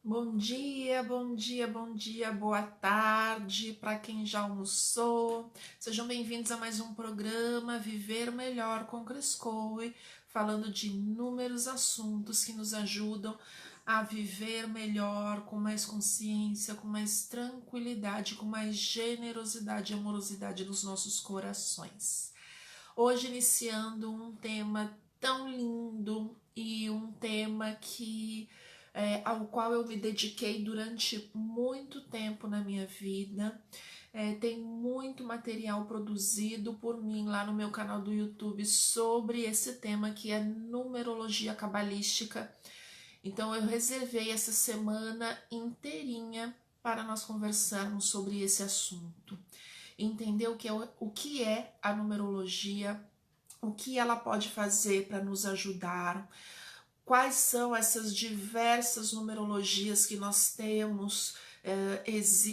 Bom dia, bom dia, bom dia, boa tarde para quem já almoçou. Sejam bem-vindos a mais um programa Viver Melhor com Crescoe, falando de inúmeros assuntos que nos ajudam a viver melhor, com mais consciência, com mais tranquilidade, com mais generosidade e amorosidade nos nossos corações. Hoje iniciando um tema tão lindo e um tema ao qual eu me dediquei durante muito tempo na minha vida. Tem muito material produzido por mim lá no meu canal do YouTube sobre esse tema que é numerologia cabalística. Então eu reservei essa semana inteirinha para nós conversarmos sobre esse assunto. Entender o que é a numerologia, o que ela pode fazer para nos ajudar, quais são essas diversas numerologias que nós temos,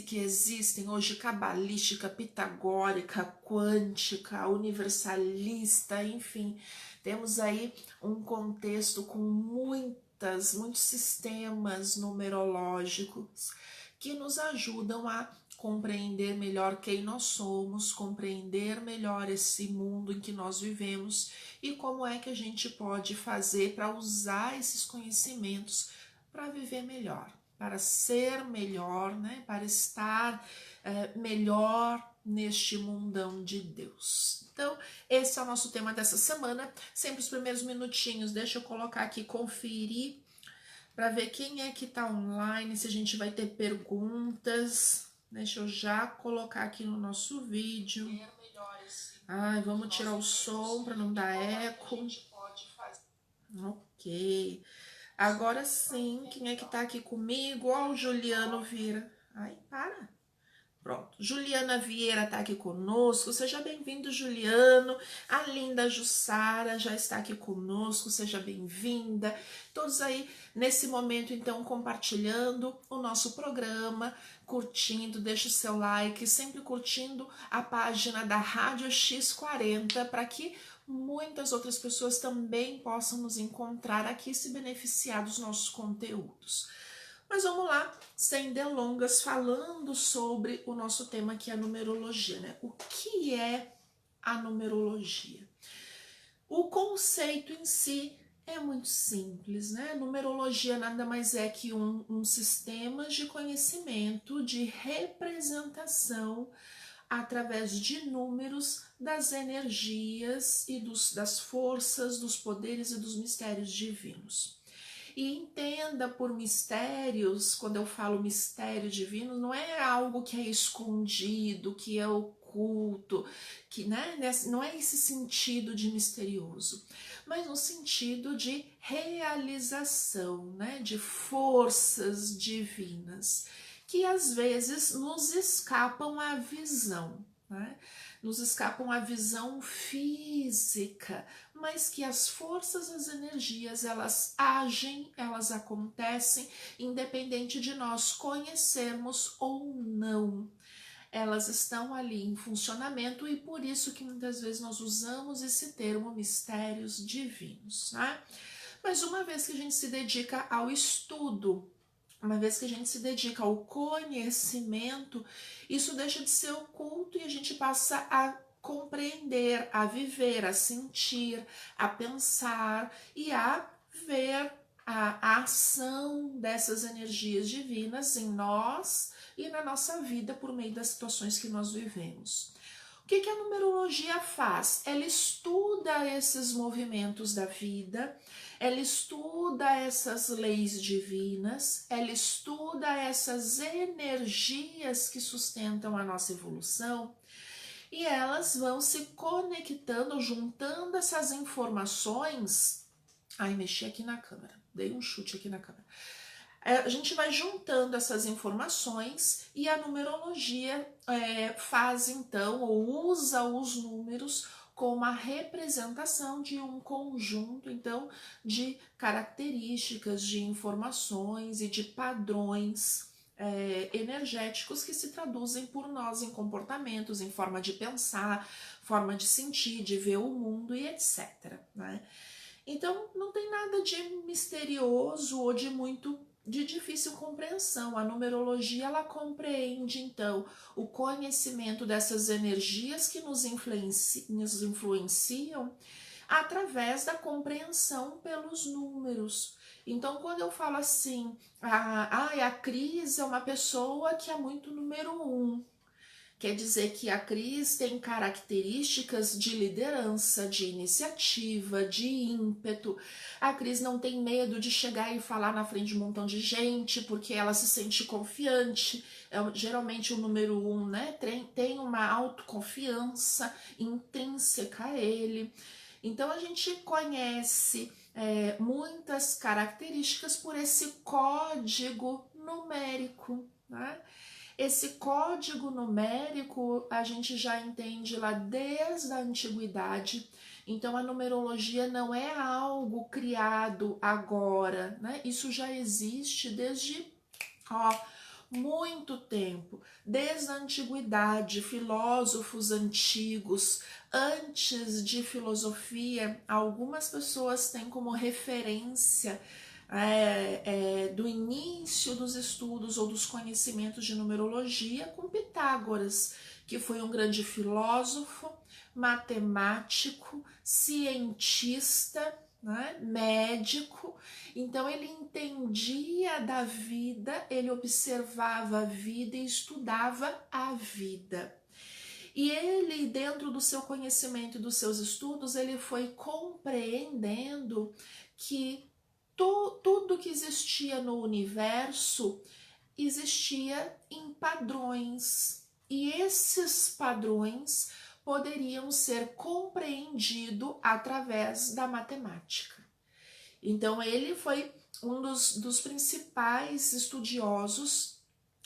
que existem hoje, cabalística, pitagórica, quântica, universalista, enfim, temos aí um contexto com muitos sistemas numerológicos que nos ajudam a compreender melhor quem nós somos, compreender melhor esse mundo em que nós vivemos e como é que a gente pode fazer para usar esses conhecimentos para viver melhor, para ser melhor, né? Para estar melhor neste mundão de Deus. Então, esse é o nosso tema dessa semana. Sempre os primeiros minutinhos, deixa eu colocar aqui, conferir, para ver quem é que está online, se a gente vai ter perguntas. Deixa eu já colocar aqui no nosso vídeo. Ai, vamos tirar o som para não dar eco. Ok. Agora sim, quem é que tá aqui comigo? Ó, o Juliano Vieira. Ai, para. Pronto, Juliana Vieira está aqui conosco, seja bem-vindo, Juliano. A linda Jussara já está aqui conosco, seja bem-vinda. Todos aí nesse momento, então, compartilhando o nosso programa, curtindo, deixa o seu like, sempre curtindo a página da Rádio X40 para que muitas outras pessoas também possam nos encontrar aqui e se beneficiar dos nossos conteúdos. Mas vamos lá, sem delongas, falando sobre o nosso tema que é a numerologia, né? O que é a numerologia? O conceito em si é muito simples, né? Numerologia nada mais é que um sistema de conhecimento, de representação através de números das energias e das forças, dos poderes e dos mistérios divinos. E entenda por mistérios, quando eu falo mistério divino, não é algo que é escondido, que é oculto, que né, não é esse sentido de misterioso, mas no sentido de realização, né, de forças divinas, que às vezes nos escapam à visão, né? Nos escapam à visão física, mas que as forças, as energias, elas agem, elas acontecem, independente de nós conhecermos ou não. Elas estão ali em funcionamento e por isso que muitas vezes nós usamos esse termo mistérios divinos, né? Mas uma vez que a gente se dedica ao estudo, uma vez que a gente se dedica ao conhecimento, isso deixa de ser oculto e a gente passa a compreender, a viver, a sentir, a pensar e a ver a ação dessas energias divinas em nós e na nossa vida por meio das situações que nós vivemos. O que a numerologia faz? Ela estuda esses movimentos da vida, ela estuda essas leis divinas, ela estuda essas energias que sustentam a nossa evolução e elas vão se conectando, juntando essas informações. Ai, mexi aqui na câmera, dei um chute aqui na câmera. A gente vai juntando essas informações e a numerologia faz então, ou usa os números como a representação de um conjunto então de características, de informações e de padrões energéticos que se traduzem por nós em comportamentos, em forma de pensar, forma de sentir, de ver o mundo e etc. Né? Então não tem nada de misterioso ou de muito de difícil compreensão. A numerologia, ela compreende, então, o conhecimento dessas energias que nos influenciam através da compreensão pelos números. Então, quando eu falo assim, a Cris é uma pessoa que é muito número 1, quer dizer que a Cris tem características de liderança, de iniciativa, de ímpeto. A Cris não tem medo de chegar e falar na frente de um montão de gente, porque ela se sente confiante. Geralmente o número 1, né, tem uma autoconfiança intrínseca a ele. Então a gente conhece muitas características por esse código numérico, né? Esse código numérico a gente já entende lá desde a antiguidade. Então a numerologia não é algo criado agora, né? Isso já existe desde muito tempo, desde a antiguidade, filósofos antigos. Antes de filosofia, algumas pessoas têm como referência do início dos estudos ou dos conhecimentos de numerologia com Pitágoras, que foi um grande filósofo, matemático, cientista, né, médico. Então ele entendia da vida, ele observava a vida e estudava a vida. E ele, dentro do seu conhecimento e dos seus estudos, ele foi compreendendo que tudo que existia no universo existia em padrões. E esses padrões poderiam ser compreendidos através da matemática. Então ele foi um dos principais estudiosos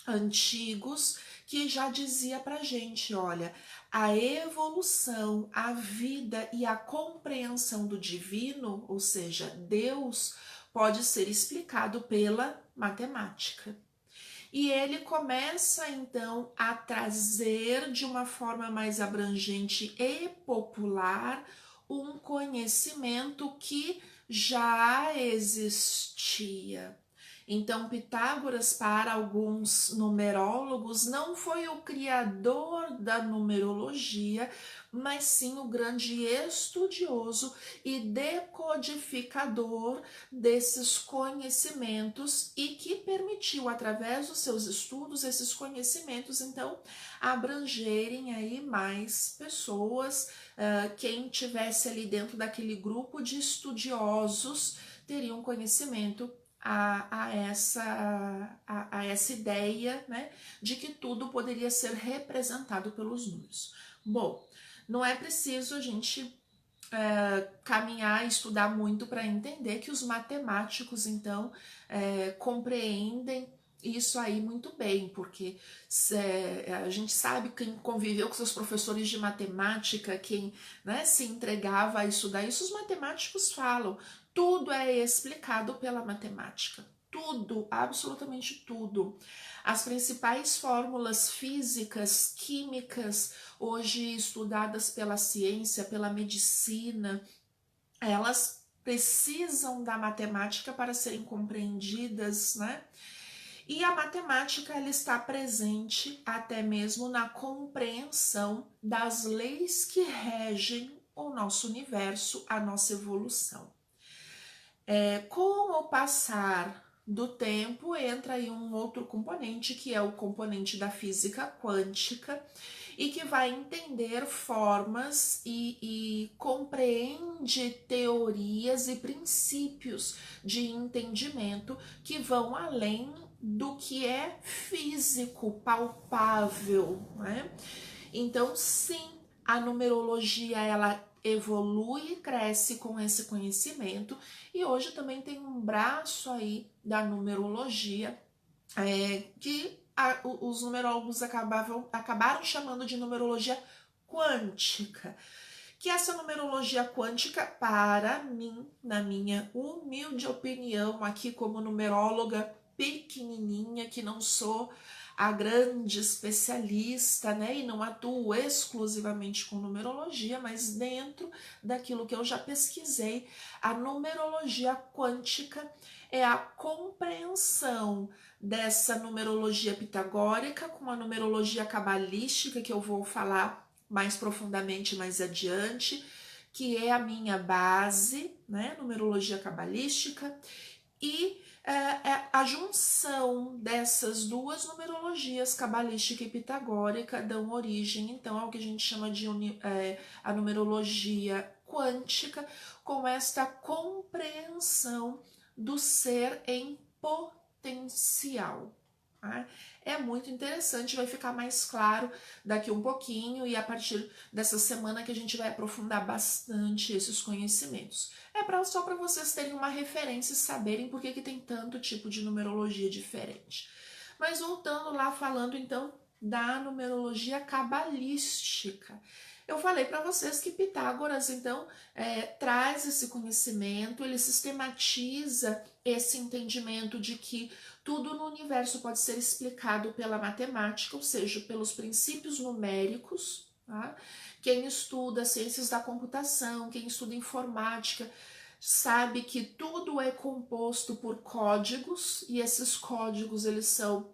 antigos que já dizia pra gente, olha, a evolução, a vida e a compreensão do divino, ou seja, Deus, pode ser explicado pela matemática. E ele começa então a trazer de uma forma mais abrangente e popular um conhecimento que já existia. Então, Pitágoras, para alguns numerólogos, não foi o criador da numerologia, mas sim o grande estudioso e decodificador desses conhecimentos e que permitiu, através dos seus estudos, esses conhecimentos, então, abrangerem aí mais pessoas. Quem tivesse ali dentro daquele grupo de estudiosos teria um conhecimento a essa ideia, né, de que tudo poderia ser representado pelos números. Bom, não é preciso a gente caminhar e estudar muito para entender que os matemáticos, então, compreendem isso aí muito bem, porque a gente sabe quem conviveu com seus professores de matemática, quem, né, se entregava a estudar isso, os matemáticos falam, tudo é explicado pela matemática, tudo, absolutamente tudo. As principais fórmulas físicas, químicas, hoje estudadas pela ciência, pela medicina, elas precisam da matemática para serem compreendidas, né? E a matemática, ela está presente até mesmo na compreensão das leis que regem o nosso universo, a nossa evolução. Com o passar do tempo, entra aí um outro componente, que é o componente da física quântica, e que vai entender formas e compreende teorias e princípios de entendimento que vão além do que é físico, palpável, né? Então, sim, a numerologia, ela evolui e cresce com esse conhecimento, e hoje também tem um braço aí da numerologia que os numerólogos acabaram chamando de numerologia quântica. Que essa numerologia quântica, para mim, na minha humilde opinião aqui como numeróloga pequenininha, que não sou a grande especialista, né? E não atuo exclusivamente com numerologia, mas dentro daquilo que eu já pesquisei, a numerologia quântica é a compreensão dessa numerologia pitagórica com a numerologia cabalística, que eu vou falar mais profundamente mais adiante, que é a minha base, né? Numerologia cabalística, e a junção dessas duas numerologias, cabalística e pitagórica, dão origem, então, ao que a gente chama de a numerologia quântica, com esta compreensão do ser em potencial. Tá? É muito interessante, vai ficar mais claro daqui um pouquinho e a partir dessa semana que a gente vai aprofundar bastante esses conhecimentos. Só para vocês terem uma referência e saberem por que tem tanto tipo de numerologia diferente. Mas voltando lá, falando então da numerologia cabalística. Eu falei para vocês que Pitágoras, então, traz esse conhecimento, ele sistematiza esse entendimento de que tudo no universo pode ser explicado pela matemática, ou seja, pelos princípios numéricos. Tá? Quem estuda ciências da computação, quem estuda informática, sabe que tudo é composto por códigos, e esses códigos eles são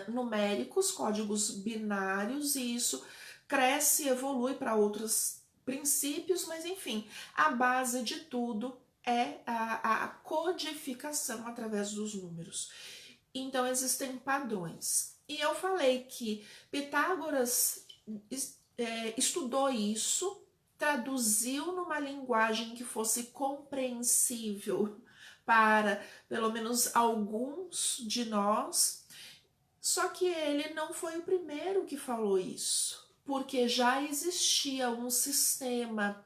numéricos, códigos binários, e isso cresce e evolui para outros princípios, mas enfim, a base de tudo é a codificação através dos números. Então existem padrões. E eu falei que Pitágoras estudou isso, traduziu numa linguagem que fosse compreensível para pelo menos alguns de nós, só que ele não foi o primeiro que falou isso, porque já existia um sistema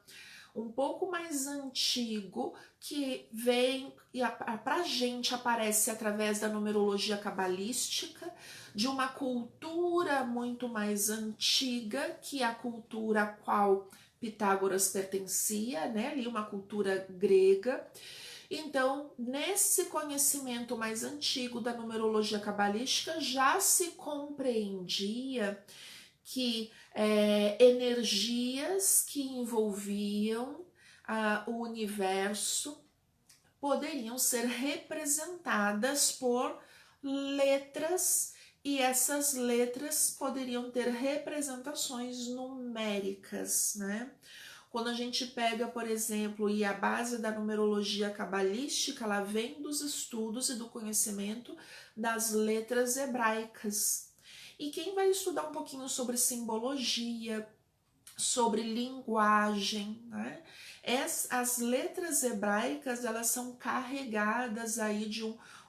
um pouco mais antigo que vem e pra gente aparece através da numerologia cabalística, de uma cultura muito mais antiga, que é a cultura a qual Pitágoras pertencia, né? Ali uma cultura grega. Então, nesse conhecimento mais antigo da numerologia cabalística, já se compreendia que energias que envolviam o universo poderiam ser representadas por letras, e essas letras poderiam ter representações numéricas, né? Quando a gente pega, por exemplo, e a base da numerologia cabalística, ela vem dos estudos e do conhecimento das letras hebraicas. E quem vai estudar um pouquinho sobre simbologia, sobre linguagem, né? As letras hebraicas, elas são carregadas aí de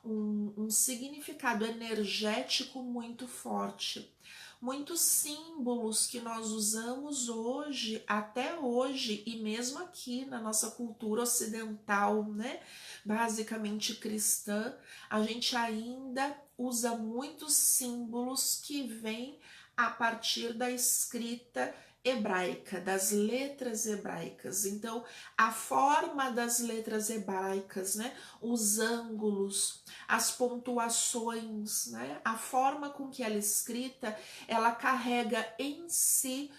um significado energético muito forte. Muitos símbolos que nós usamos hoje, até hoje, e mesmo aqui na nossa cultura ocidental, né, basicamente cristã, a gente ainda usa muitos símbolos que vêm a partir da escrita hebraica, das letras hebraicas. Então, a forma das letras hebraicas, né, os ângulos, as pontuações, né, a forma com que ela é escrita, ela carrega em si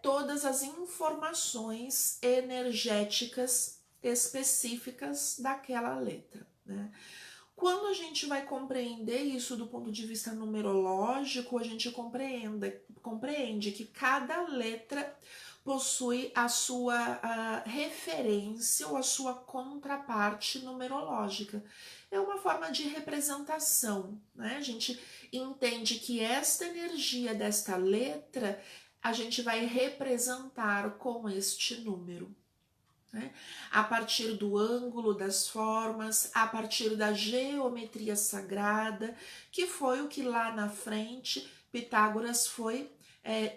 todas as informações energéticas específicas daquela letra, né? Quando a gente vai compreender isso do ponto de vista numerológico, a gente compreende que cada letra possui a sua referência ou a sua contraparte numerológica. É uma forma de representação, né? A gente entende que esta energia desta letra a gente vai representar com este número. Né? A partir do ângulo das formas, a partir da geometria sagrada, que foi o que lá na frente Pitágoras foi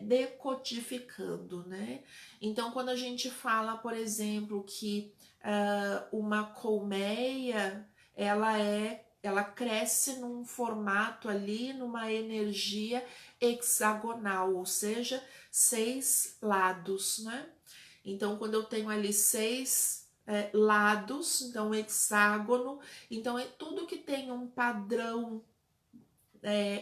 decodificando, né? Então, quando a gente fala, por exemplo, que uma colmeia, ela cresce num formato ali, numa energia hexagonal, ou seja, 6 lados, né? Então, quando eu tenho ali 6 lados, então hexágono, então é tudo que tem um padrão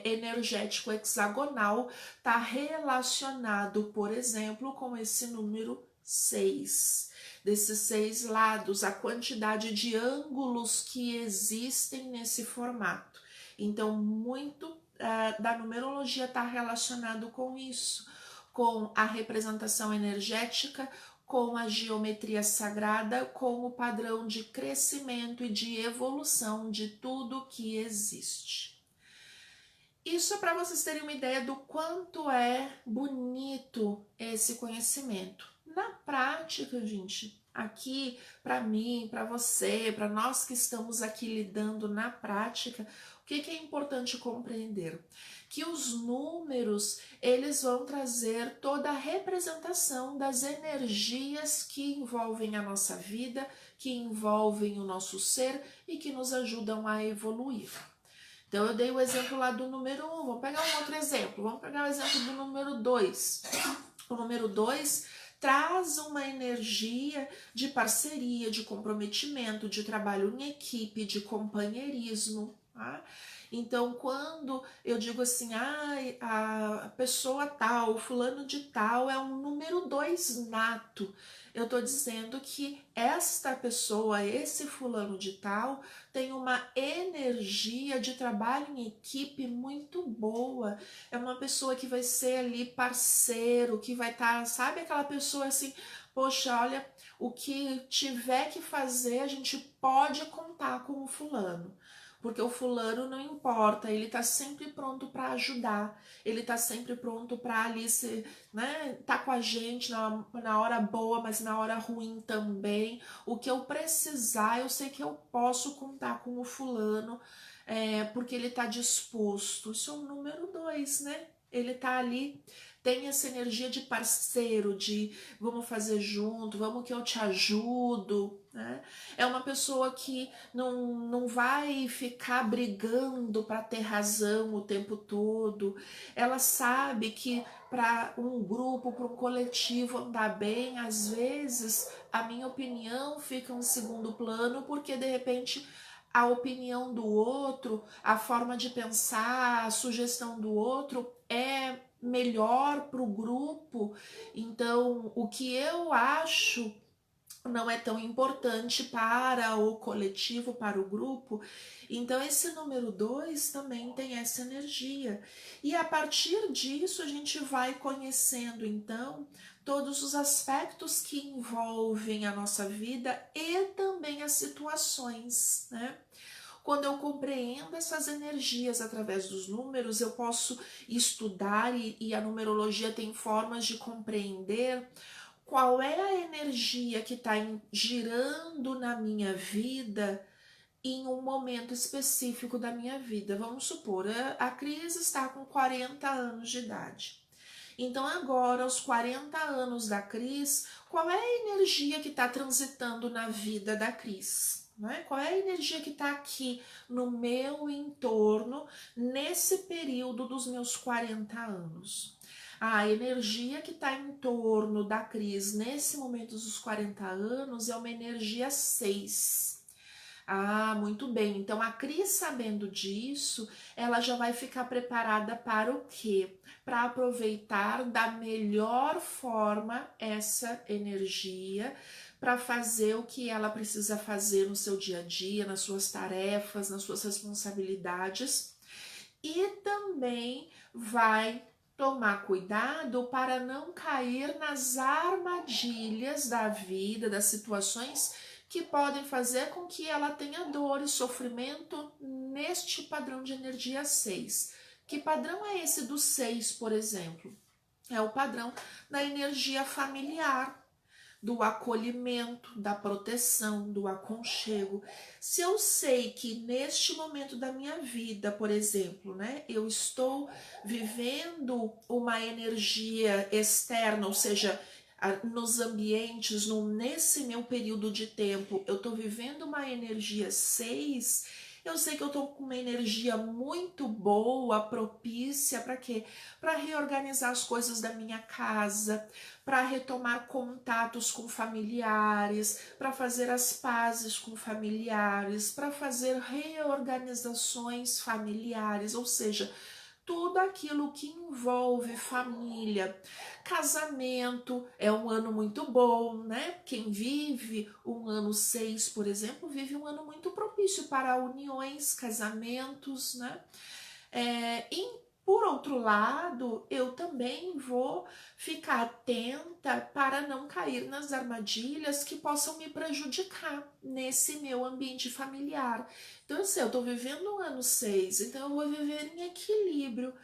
energético hexagonal está relacionado, por exemplo, com esse número 6. Desses 6 lados, a quantidade de ângulos que existem nesse formato. Então, muito da numerologia está relacionado com isso, com a representação energética, com a geometria sagrada, com o padrão de crescimento e de evolução de tudo que existe. Isso é para vocês terem uma ideia do quanto é bonito esse conhecimento. Na prática, gente, aqui para mim, para você, para nós que estamos aqui lidando na prática, o que é importante compreender? Que os números, eles vão trazer toda a representação das energias que envolvem a nossa vida, que envolvem o nosso ser e que nos ajudam a evoluir. Então, eu dei o exemplo lá do número 1, vamos pegar um outro exemplo, vamos pegar o exemplo do número 2. O número 2 traz uma energia de parceria, de comprometimento, de trabalho em equipe, de companheirismo, tá? Então, quando eu digo assim, a pessoa tal, o fulano de tal é um número 2 nato, eu tô dizendo que esta pessoa, esse fulano de tal, tem uma energia de trabalho em equipe muito boa. É uma pessoa que vai ser ali parceiro, que vai estar, sabe aquela pessoa assim, poxa, olha, o que tiver que fazer, a gente pode contar com o fulano. Porque o fulano não importa, ele tá sempre pronto para ajudar, ele tá sempre pronto para ali se, né, tá com a gente na hora boa, mas na hora ruim também. O que eu precisar, eu sei que eu posso contar com o fulano, porque ele tá disposto. Isso é o número 2, né? Ele tá ali, tem essa energia de parceiro, de vamos fazer junto, vamos que eu te ajudo, né? É uma pessoa que não vai ficar brigando para ter razão o tempo todo. Ela sabe que para um grupo, para um coletivo andar bem, às vezes a minha opinião fica em segundo plano, porque de repente a opinião do outro, a forma de pensar, a sugestão do outro é melhor para o grupo. Então, o que eu acho não é tão importante para o coletivo, para o grupo. Então, esse número 2 também tem essa energia. E a partir disso, a gente vai conhecendo, então, todos os aspectos que envolvem a nossa vida e também as situações, né? Quando eu compreendo essas energias através dos números, eu posso estudar e a numerologia tem formas de compreender qual é a energia que está girando na minha vida em um momento específico da minha vida. Vamos supor, a Cris está com 40 anos de idade. Então agora, aos 40 anos da Cris, qual é a energia que está transitando na vida da Cris? Né? Qual é a energia que está aqui no meu entorno nesse período dos meus 40 anos? A energia que está em torno da Cris nesse momento dos 40 anos é uma energia 6. Muito bem. Então, a Cris, sabendo disso, ela já vai ficar preparada para o quê? Para aproveitar da melhor forma essa energia, para fazer o que ela precisa fazer no seu dia a dia, nas suas tarefas, nas suas responsabilidades. E também vai tomar cuidado para não cair nas armadilhas da vida, das situações que podem fazer com que ela tenha dor e sofrimento neste padrão de energia 6. Que padrão é esse do 6, por exemplo? É o padrão da energia familiar, do acolhimento, da proteção, do aconchego. Se eu sei que neste momento da minha vida, por exemplo, né, eu estou vivendo uma energia externa, ou seja, nos ambientes, nesse meu período de tempo, eu estou vivendo uma energia 6, Eu sei que eu tô com uma energia muito boa, propícia para quê? Para reorganizar as coisas da minha casa, para retomar contatos com familiares, para fazer as pazes com familiares, para fazer reorganizações familiares, ou seja, tudo aquilo que envolve família. Casamento é um ano muito bom, né? Quem vive um ano 6, por exemplo, vive um ano muito propício para uniões, casamentos, né? Por outro lado, eu também vou ficar atenta para não cair nas armadilhas que possam me prejudicar nesse meu ambiente familiar. Então, assim, eu estou vivendo um ano 6, então eu vou viver em equilíbrio.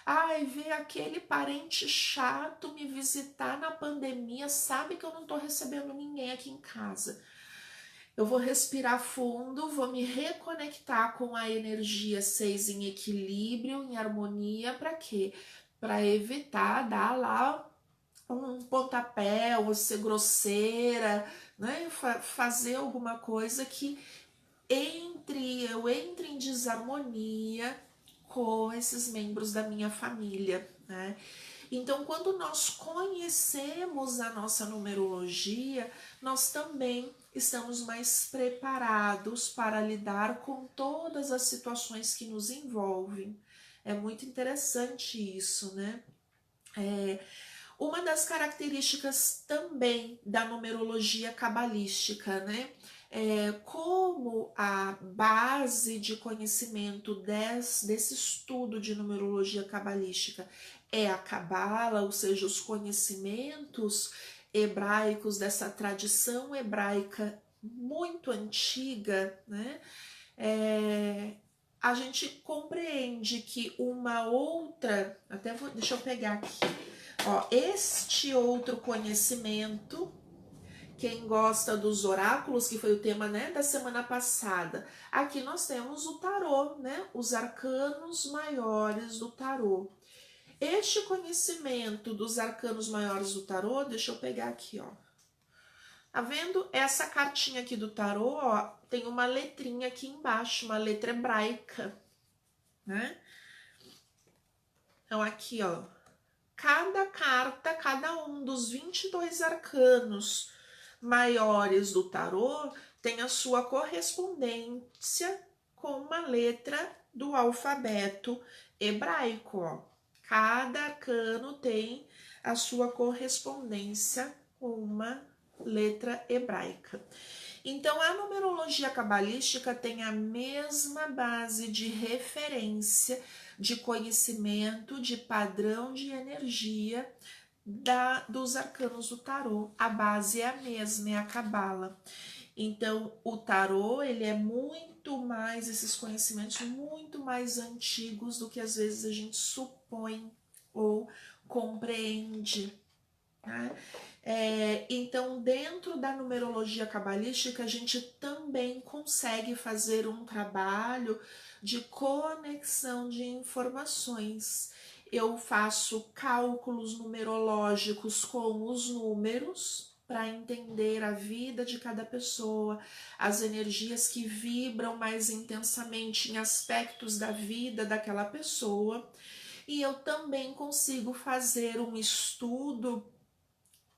Ai, ver aquele parente chato me visitar na pandemia, sabe que eu não estou recebendo ninguém aqui em casa. Eu vou respirar fundo, vou me reconectar com a energia 6 em equilíbrio, em harmonia, para quê? Para evitar dar lá um pontapé, ou ser grosseira, né? Fazer alguma coisa que eu entre em desarmonia com esses membros da minha família, né? Então, quando nós conhecemos a nossa numerologia, nós também estamos mais preparados para lidar com todas as situações que nos envolvem. É muito interessante isso, né? Uma das características também da numerologia cabalística, né? Como a base de conhecimento desse estudo de numerologia cabalística é a cabala, ou seja, os conhecimentos hebraicos dessa tradição hebraica muito antiga, né? A gente compreende que uma outra, deixa eu pegar aqui, ó, este outro conhecimento, quem gosta dos oráculos, que foi o tema, né, da semana passada, aqui nós temos o tarô, né, os arcanos maiores do tarô. Este conhecimento dos arcanos maiores do tarô, deixa eu pegar aqui, ó. Tá vendo? Essa cartinha aqui do tarô, ó, tem uma letrinha aqui embaixo, uma letra hebraica, né? Então aqui, ó, cada carta, cada um dos 22 arcanos maiores do tarô tem a sua correspondência com uma letra do alfabeto hebraico, ó. Cada arcano tem a sua correspondência com uma letra hebraica. Então, a numerologia cabalística tem a mesma base de referência, de conhecimento, de padrão de energia dos arcanos do tarô. A base é a mesma, é a cabala. Então, o tarô, ele é muito mais, esses conhecimentos muito mais antigos do que às vezes a gente supõe ou compreende, tá? Então, dentro da numerologia cabalística, a gente também consegue fazer um trabalho de conexão de informações. Eu faço cálculos numerológicos com os números para entender a vida de cada pessoa, as energias que vibram mais intensamente em aspectos da vida daquela pessoa. E eu também consigo fazer um estudo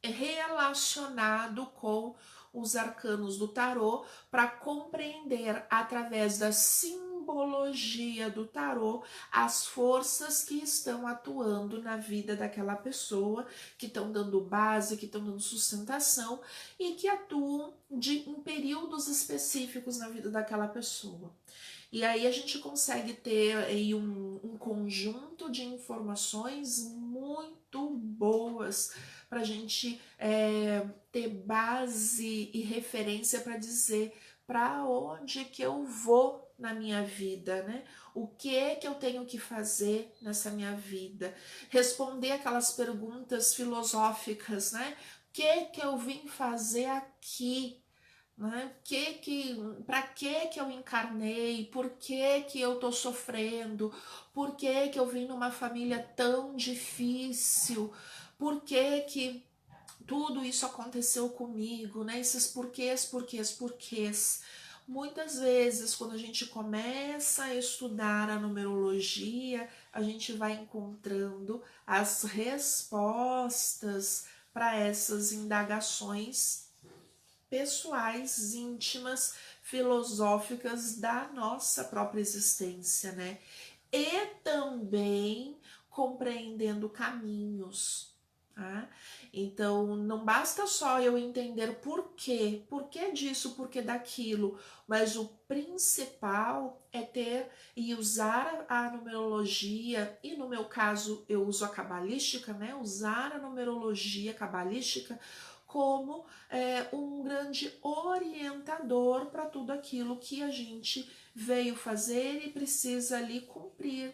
relacionado com os arcanos do tarô para compreender através da simbologia do tarô as forças que estão atuando na vida daquela pessoa, que estão dando base, que estão dando sustentação e que atuam em períodos específicos na vida daquela pessoa. E aí a gente consegue ter aí um conjunto de informações muito boas para a gente ter base e referência para dizer para onde que eu vou na minha vida, né? O que é que eu tenho que fazer nessa minha vida? Responder aquelas perguntas filosóficas, né? O que é que eu vim fazer aqui? Né? Para que eu encarnei? Por que eu tô sofrendo? Por que eu vim numa família tão difícil? Por que tudo isso aconteceu comigo, né? Esses porquês. Muitas vezes, quando a gente começa a estudar a numerologia, a gente vai encontrando as respostas para essas indagações pessoais, íntimas, filosóficas da nossa própria existência, né? E também compreendendo caminhos. Tá? Então, não basta só eu entender por que disso, por que daquilo, mas o principal é ter e usar a numerologia, e no meu caso eu uso a cabalística, né? Usar a numerologia cabalística como um grande orientador para tudo aquilo que a gente veio fazer e precisa ali cumprir.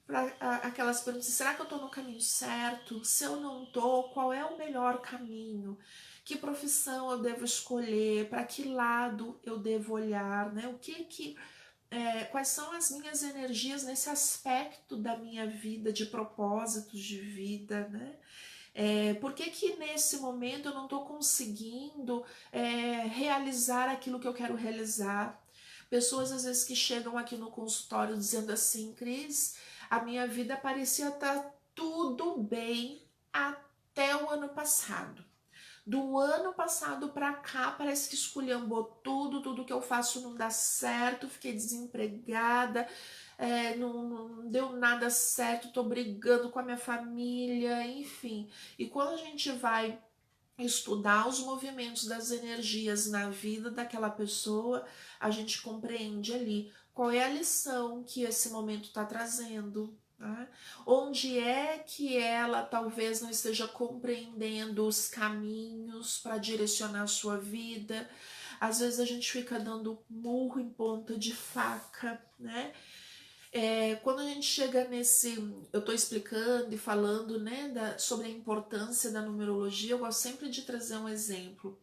Para aquelas perguntas, será que eu estou no caminho certo? Se eu não estou, qual é o melhor caminho? Que profissão eu devo escolher? Para que lado eu devo olhar? Né? Quais são as minhas energias nesse aspecto da minha vida, de propósitos de vida, né? Por que nesse momento eu não estou conseguindo realizar aquilo que eu quero realizar? Pessoas às vezes que chegam aqui no consultório dizendo assim, Cris, a minha vida parecia estar tudo bem até o ano passado. Do ano passado para cá parece que esculhambou tudo que eu faço não dá certo, fiquei desempregada, não deu nada certo, tô brigando com a minha família, enfim. E quando a gente vai estudar os movimentos das energias na vida daquela pessoa, a gente compreende ali qual é a lição que esse momento está trazendo. Tá? Onde é que ela talvez não esteja compreendendo os caminhos para direcionar a sua vida. Às vezes a gente fica dando murro em ponta de faca, né? Quando a gente chega nesse, eu estou explicando e falando, né, sobre a importância da numerologia, eu gosto sempre de trazer um exemplo.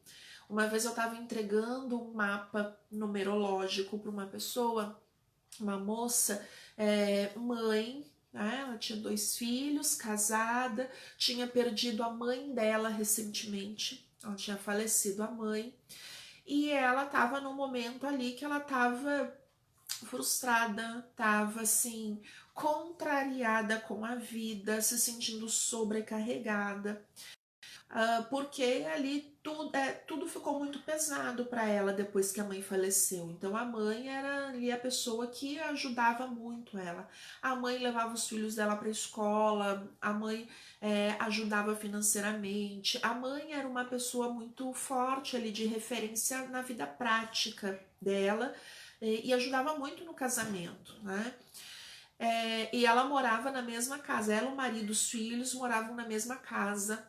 Uma vez eu estava entregando um mapa numerológico para uma pessoa, uma moça, mãe, né, ela tinha 2 filhos, casada, tinha perdido a mãe dela recentemente, ela tinha falecido a mãe, e ela estava num momento ali que ela estava frustrada, estava assim, contrariada com a vida, se sentindo sobrecarregada, porque ali tudo ficou muito pesado para ela depois que a mãe faleceu. Então a mãe era ali a pessoa que ajudava muito ela. A mãe levava os filhos dela para a escola, a mãe ajudava financeiramente, a mãe era uma pessoa muito forte ali de referência na vida prática dela, e ajudava muito no casamento, né? E ela morava na mesma casa, ela, o marido, os filhos moravam na mesma casa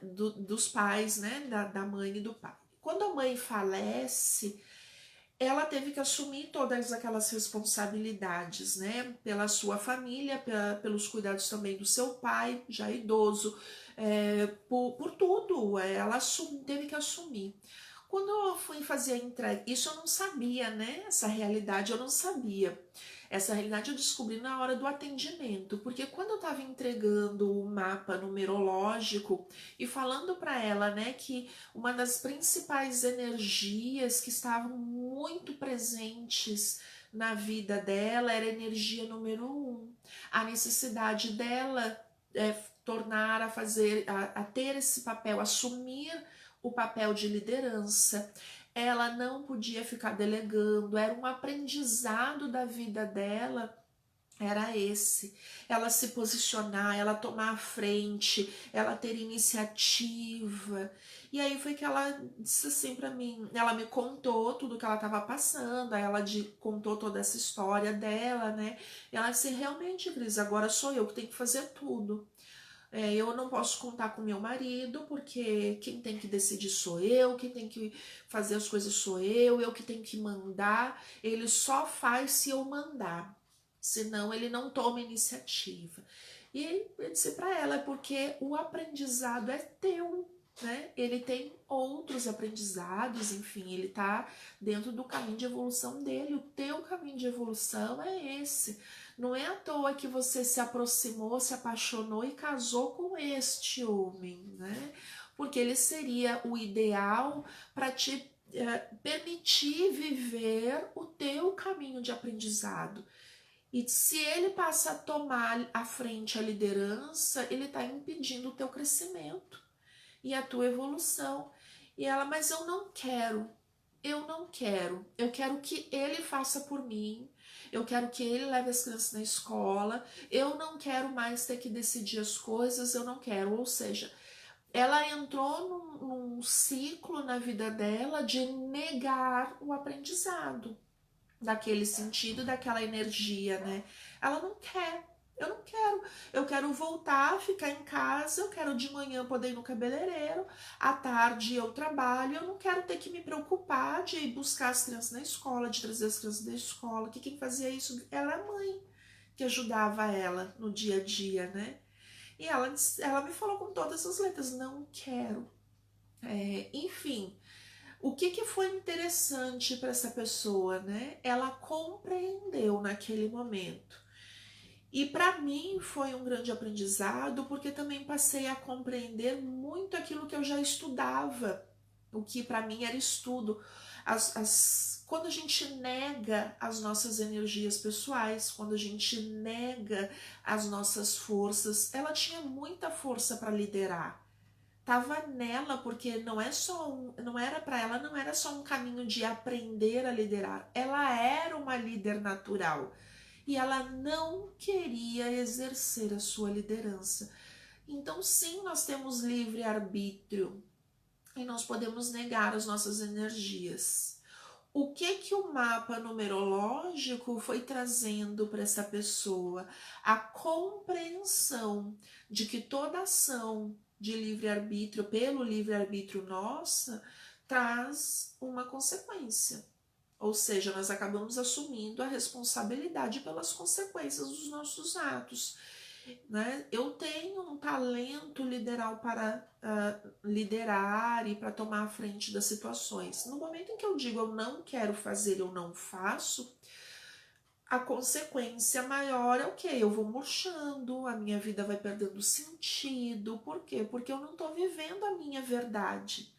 dos pais, né? Da mãe e do pai. Quando a mãe falece, ela teve que assumir todas aquelas responsabilidades, né? Pela sua família, pelos cuidados também do seu pai, já idoso, por tudo, ela teve que assumir. Quando eu fui fazer a entrega, isso eu não sabia, né? Essa realidade eu não sabia. Essa realidade eu descobri na hora do atendimento, porque quando eu estava entregando o mapa numerológico e falando para ela, né, que uma das principais energias que estavam muito presentes na vida dela era a energia número 1, a necessidade dela tornar a fazer, a ter esse papel, assumir o papel de liderança. Ela não podia ficar delegando, era um aprendizado da vida dela, era esse, ela se posicionar, ela tomar a frente, ela ter iniciativa. E aí foi que ela disse assim para mim, ela me contou tudo que ela estava passando, aí ela contou toda essa história dela, né? E ela disse, realmente, Cris, agora sou eu que tenho que fazer tudo. Eu não posso contar com meu marido, porque quem tem que decidir sou eu, quem tem que fazer as coisas sou eu que tenho que mandar, ele só faz se eu mandar, senão ele não toma iniciativa. E eu disse para ela, porque o aprendizado é teu, né? Ele tem outros aprendizados, enfim, ele tá dentro do caminho de evolução dele, o teu caminho de evolução é esse. Não é à toa que você se aproximou, se apaixonou e casou com este homem, né? Porque ele seria o ideal para te permitir viver o teu caminho de aprendizado. E se ele passa a tomar à frente a liderança, ele está impedindo o teu crescimento e a tua evolução. E ela, mas eu não quero, eu quero que ele faça por mim, eu quero que ele leve as crianças na escola, eu não quero mais ter que decidir as coisas, eu não quero. Ou seja, ela entrou num ciclo na vida dela de negar o aprendizado, daquele sentido, daquela energia, né? Ela não quer. Eu não quero. Eu quero voltar, ficar em casa, eu quero de manhã poder ir no cabeleireiro, à tarde eu trabalho, eu não quero ter que me preocupar de ir buscar as crianças na escola, de trazer as crianças da escola, que quem fazia isso era a mãe, que ajudava ela no dia a dia, né? E ela me falou com todas as letras, não quero. Enfim, o que foi interessante para essa pessoa, né? Ela compreendeu naquele momento. E para mim foi um grande aprendizado, porque também passei a compreender muito aquilo que eu já estudava, o que para mim era estudo. Quando a gente nega as nossas energias pessoais, quando a gente nega as nossas forças, ela tinha muita força para liderar. Tava nela, porque não era para ela, não era só um caminho de aprender a liderar. Ela era uma líder natural e ela não queria exercer a sua liderança. Então, sim, nós temos livre arbítrio e nós podemos negar as nossas energias. O que o mapa numerológico foi trazendo para essa pessoa? A compreensão de que toda ação de livre-arbítrio, pelo livre-arbítrio nossa, traz uma consequência. Ou seja, nós acabamos assumindo a responsabilidade pelas consequências dos nossos atos. Né? Eu tenho um talento lideral para liderar e para tomar a frente das situações. No momento em que eu digo eu não quero fazer, eu não faço, a consequência maior é o quê? Eu vou murchando, a minha vida vai perdendo sentido. Por quê? Porque eu não estou vivendo a minha verdade.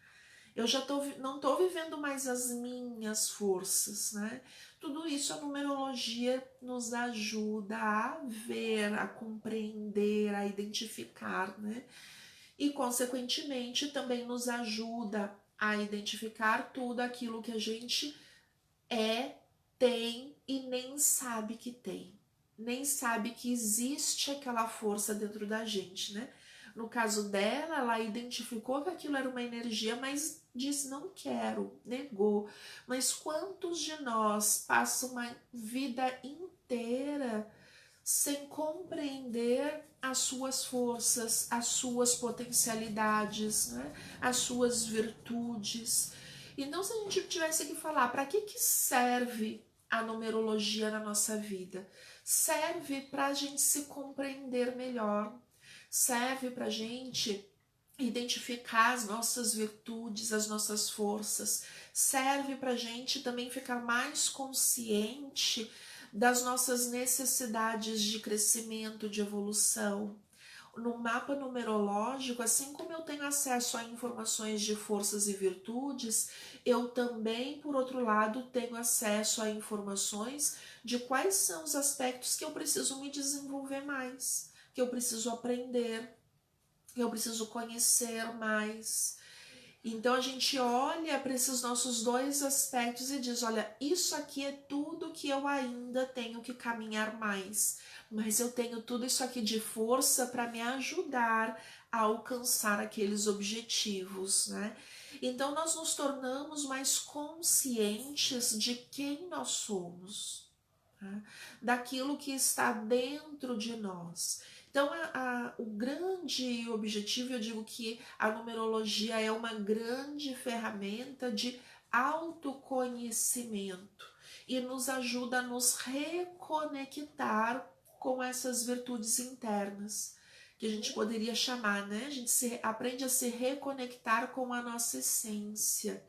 Eu já não estou vivendo mais as minhas forças, né? Tudo isso a numerologia nos ajuda a ver, a compreender, a identificar, né? E, consequentemente, também nos ajuda a identificar tudo aquilo que a gente tem e nem sabe que tem. Nem sabe que existe aquela força dentro da gente, né? No caso dela, ela identificou que aquilo era uma energia, mas disse não quero, negou. Mas quantos de nós passam uma vida inteira sem compreender as suas forças, as suas potencialidades, né? As suas virtudes? Então, se a gente tivesse que falar, para que serve a numerologia na nossa vida? Serve para a gente se compreender melhor, serve para a gente identificar as nossas virtudes, as nossas forças, serve para a gente também ficar mais consciente das nossas necessidades de crescimento, de evolução. No mapa numerológico, assim como eu tenho acesso a informações de forças e virtudes, eu também, por outro lado, tenho acesso a informações de quais são os aspectos que eu preciso me desenvolver mais, que eu preciso aprender, que eu preciso conhecer mais. Então a gente olha para esses nossos dois aspectos e diz, olha, isso aqui é tudo que eu ainda tenho que caminhar mais, mas eu tenho tudo isso aqui de força para me ajudar a alcançar aqueles objetivos, né? Então nós nos tornamos mais conscientes de quem nós somos, né? Daquilo que está dentro de nós. Então, o grande objetivo, eu digo que a numerologia é uma grande ferramenta de autoconhecimento e nos ajuda a nos reconectar com essas virtudes internas, que a gente poderia chamar, né? A gente aprende a se reconectar com a nossa essência,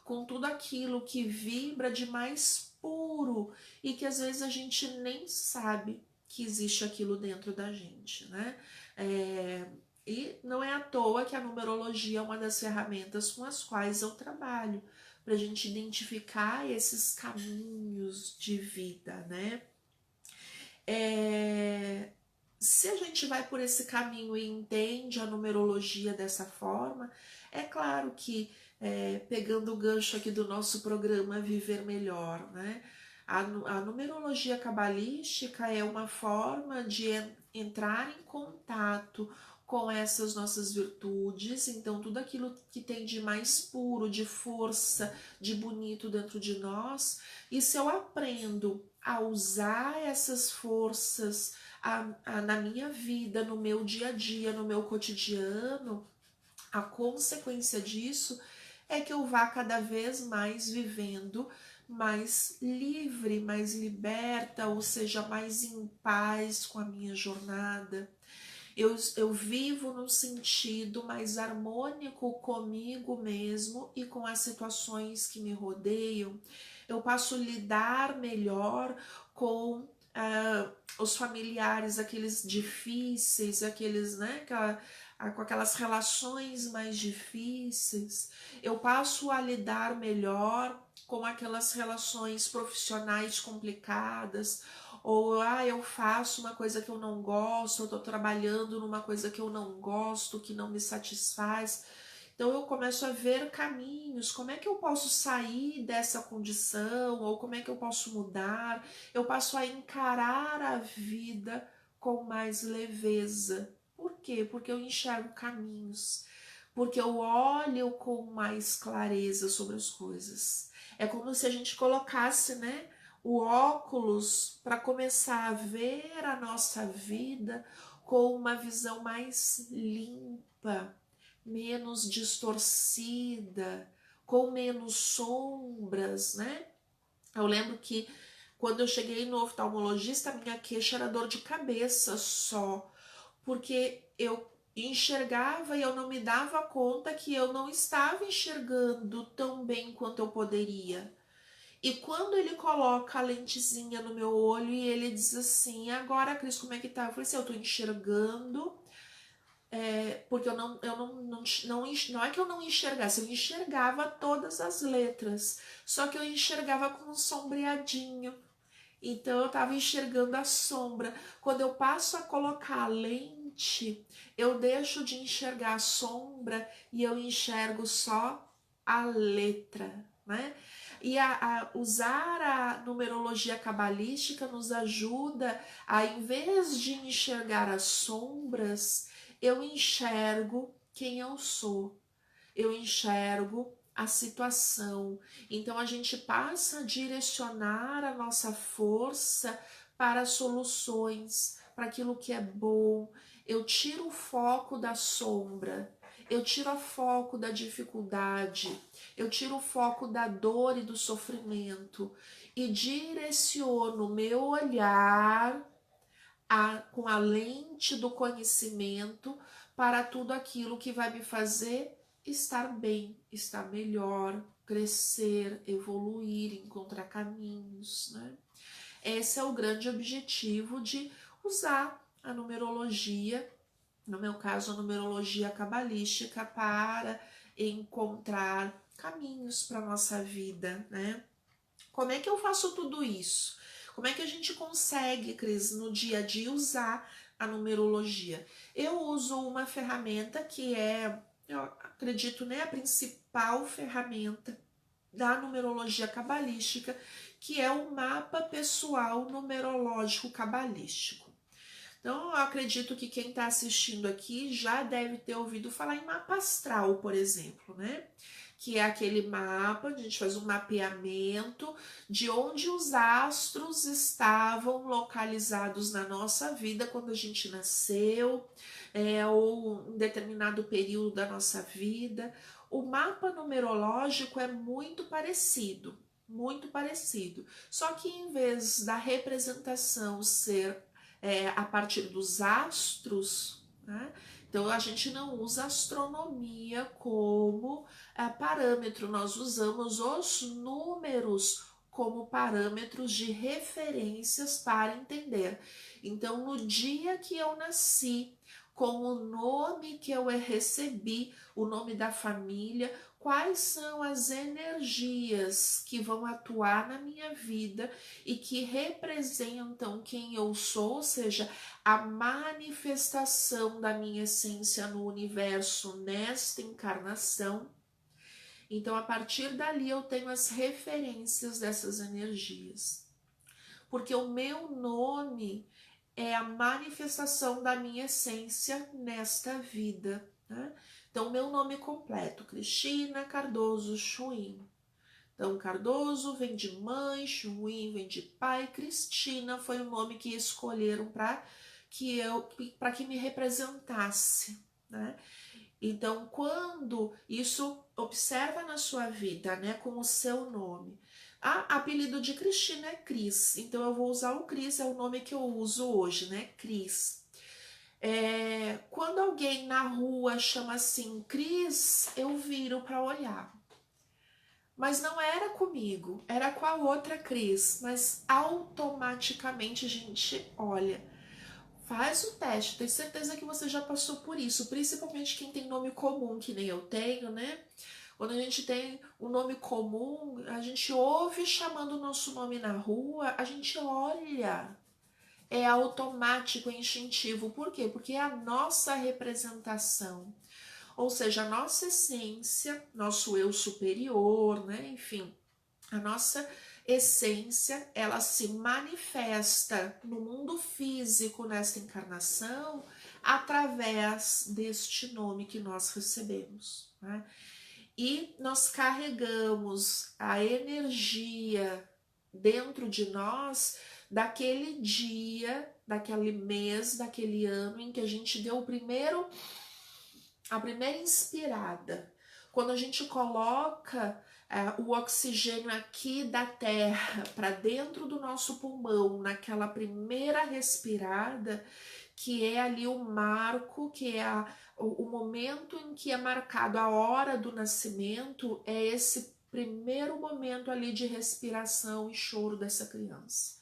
com tudo aquilo que vibra de mais puro e que às vezes a gente nem sabe que existe aquilo dentro da gente, né? E não é à toa que a numerologia é uma das ferramentas com as quais eu trabalho, para a gente identificar esses caminhos de vida, né? Se a gente vai por esse caminho e entende a numerologia dessa forma, é claro que, pegando o gancho aqui do nosso programa Viver Melhor, né? A numerologia cabalística é uma forma de entrar em contato com essas nossas virtudes, então tudo aquilo que tem de mais puro, de força, de bonito dentro de nós, e se eu aprendo a usar essas forças na minha vida, no meu dia a dia, no meu cotidiano, a consequência disso é que eu vá cada vez mais vivendo mais livre, mais liberta, ou seja, mais em paz com a minha jornada. Eu vivo num sentido mais harmônico comigo mesmo e com as situações que me rodeiam. Eu passo a lidar melhor com os familiares, aqueles difíceis, aqueles, né, com aquelas relações mais difíceis. Eu passo a lidar melhor com aquelas relações profissionais complicadas, ou eu faço uma coisa que eu não gosto, eu estou trabalhando numa coisa que eu não gosto, que não me satisfaz. Então eu começo a ver caminhos, como é que eu posso sair dessa condição, ou como é que eu posso mudar. Eu passo a encarar a vida com mais leveza. Por quê? Porque eu enxergo caminhos, porque eu olho com mais clareza sobre as coisas. É como se a gente colocasse, né, o óculos para começar a ver a nossa vida com uma visão mais limpa, menos distorcida, com menos sombras, né? Eu lembro que quando eu cheguei no oftalmologista, minha queixa era dor de cabeça só, porque eu enxergava e eu não me dava conta que eu não estava enxergando tão bem quanto eu poderia. E quando ele coloca a lentezinha no meu olho e ele diz assim, agora, Cris, como é que tá? Eu falei assim, eu tô enxergando, porque não é que eu não enxergasse, eu enxergava todas as letras, só que eu enxergava com um sombreadinho. Então eu estava enxergando a sombra. Quando eu passo a colocar a lente, eu deixo de enxergar a sombra e eu enxergo só a letra, né? E usar a numerologia cabalística nos ajuda a, em vez de enxergar as sombras, eu enxergo quem eu sou. Eu enxergo a situação. Então a gente passa a direcionar a nossa força para soluções, para aquilo que é bom. Eu tiro o foco da sombra, eu tiro o foco da dificuldade, eu tiro o foco da dor e do sofrimento e direciono o meu olhar com a lente do conhecimento para tudo aquilo que vai me fazer estar bem, estar melhor, crescer, evoluir, encontrar caminhos, né? Esse é o grande objetivo de usar a numerologia, no meu caso a numerologia cabalística, para encontrar caminhos para a nossa vida, né? Como é que eu faço tudo isso? Como é que a gente consegue, Cris, no dia a dia usar a numerologia? Eu uso uma ferramenta que eu acredito, né, a principal ferramenta da numerologia cabalística, que é o mapa pessoal numerológico cabalístico. Então, eu acredito que quem está assistindo aqui já deve ter ouvido falar em mapa astral, por exemplo, né? Que é aquele mapa, a gente faz um mapeamento de onde os astros estavam localizados na nossa vida quando a gente nasceu, ou em determinado período da nossa vida. O mapa numerológico é muito parecido, muito parecido. Só que em vez da representação ser a partir dos astros, né? Então a gente não usa astronomia como parâmetro, nós usamos os números como parâmetros de referências para entender. Então, no dia que eu nasci, com o nome que eu recebi, o nome da família, quais são as energias que vão atuar na minha vida e que representam quem eu sou, ou seja, a manifestação da minha essência no universo nesta encarnação. Então, a partir dali, eu tenho as referências dessas energias. Porque o meu nome é a manifestação da minha essência nesta vida, né? Então, o meu nome completo, Cristina Cardoso Schwinn. Então, Cardoso vem de mãe, Schwinn vem de pai, Cristina foi o nome que escolheram para que me representasse, né? Então, quando isso, observa na sua vida, né, com o seu nome. Apelido de Cristina é Cris, então eu vou usar o Cris, é o nome que eu uso hoje, né, Cris. Quando alguém na rua chama assim, Cris, eu viro para olhar. Mas não era comigo, era com a outra Cris, mas automaticamente a gente olha. Faz o teste, tenho certeza que você já passou por isso, principalmente quem tem nome comum, que nem eu tenho, né? Quando a gente tem um nome comum, a gente ouve chamando o nosso nome na rua, a gente olha. É automático, é instintivo. Por quê? Porque é a nossa representação. Ou seja, a nossa essência, nosso eu superior, né? Enfim, a nossa essência, ela se manifesta no mundo físico nesta encarnação através deste nome que nós recebemos, né? E nós carregamos a energia dentro de nós daquele dia, daquele mês, daquele ano em que a gente deu a primeira inspirada. Quando a gente coloca o oxigênio aqui da terra para dentro do nosso pulmão, naquela primeira respirada, que é ali o marco, que é o momento em que é marcado a hora do nascimento, é esse primeiro momento ali de respiração e choro dessa criança.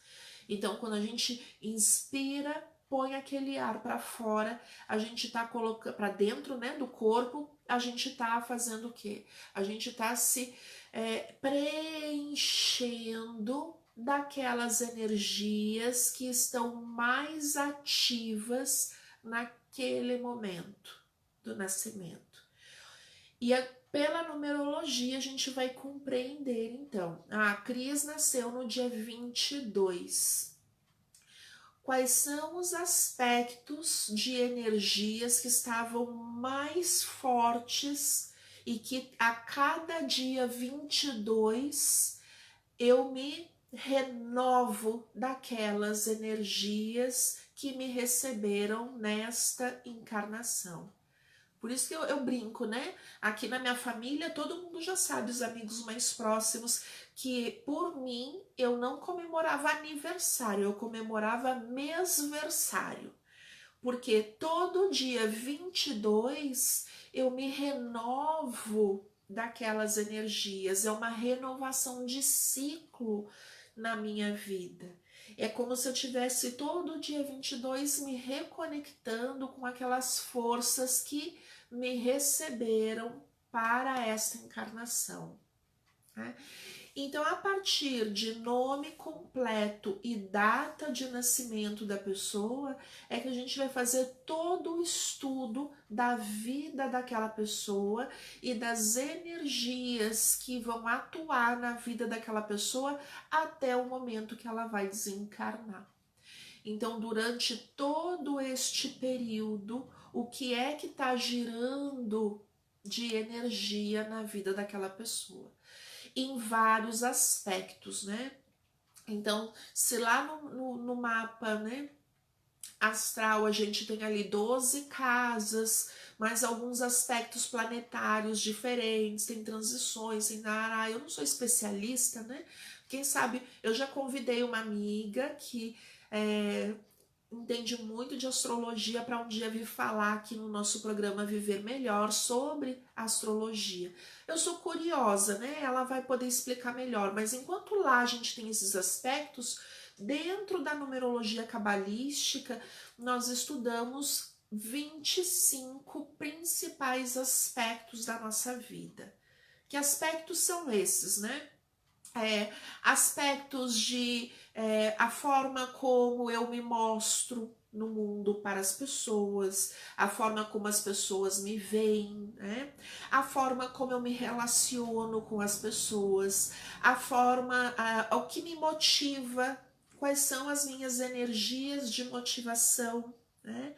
Então, quando a gente inspira, põe aquele ar para fora, a gente tá colocando para dentro, né, do corpo, a gente tá fazendo o quê? A gente tá se preenchendo daquelas energias que estão mais ativas naquele momento do nascimento. E pela numerologia a gente vai compreender então. A Cris nasceu no dia 22. Quais são os aspectos de energias que estavam mais fortes e que a cada dia 22 eu me renovo daquelas energias que me receberam nesta encarnação. Por isso que eu brinco, né? Aqui na minha família, todo mundo já sabe, os amigos mais próximos, que por mim eu não comemorava aniversário, eu comemorava mesversário. Porque todo dia 22 eu me renovo daquelas energias, é uma renovação de ciclo na minha vida. É como se eu tivesse todo dia 22 me reconectando com aquelas forças que me receberam para esta encarnação, né? Então, a partir de nome completo e data de nascimento da pessoa, é que a gente vai fazer todo o estudo da vida daquela pessoa e das energias que vão atuar na vida daquela pessoa até o momento que ela vai desencarnar. Então, durante todo este período, o que é que está girando de energia na vida daquela pessoa? Em vários aspectos, né? Então, se lá no mapa, né, astral a gente tem ali 12 casas, mais alguns aspectos planetários diferentes, tem transições, tem nada. Eu não sou especialista, né? Quem sabe eu já convidei uma amiga que entende muito de astrologia para um dia vir falar aqui no nosso programa Viver Melhor sobre astrologia. Eu sou curiosa, né? Ela vai poder explicar melhor, mas enquanto lá a gente tem esses aspectos, dentro da numerologia cabalística, nós estudamos 25 principais aspectos da nossa vida. Que aspectos são esses, né? Aspectos de a forma como eu me mostro no mundo para as pessoas, a forma como as pessoas me veem, né? A forma como eu me relaciono com as pessoas, a forma, o que me motiva, quais são as minhas energias de motivação, né?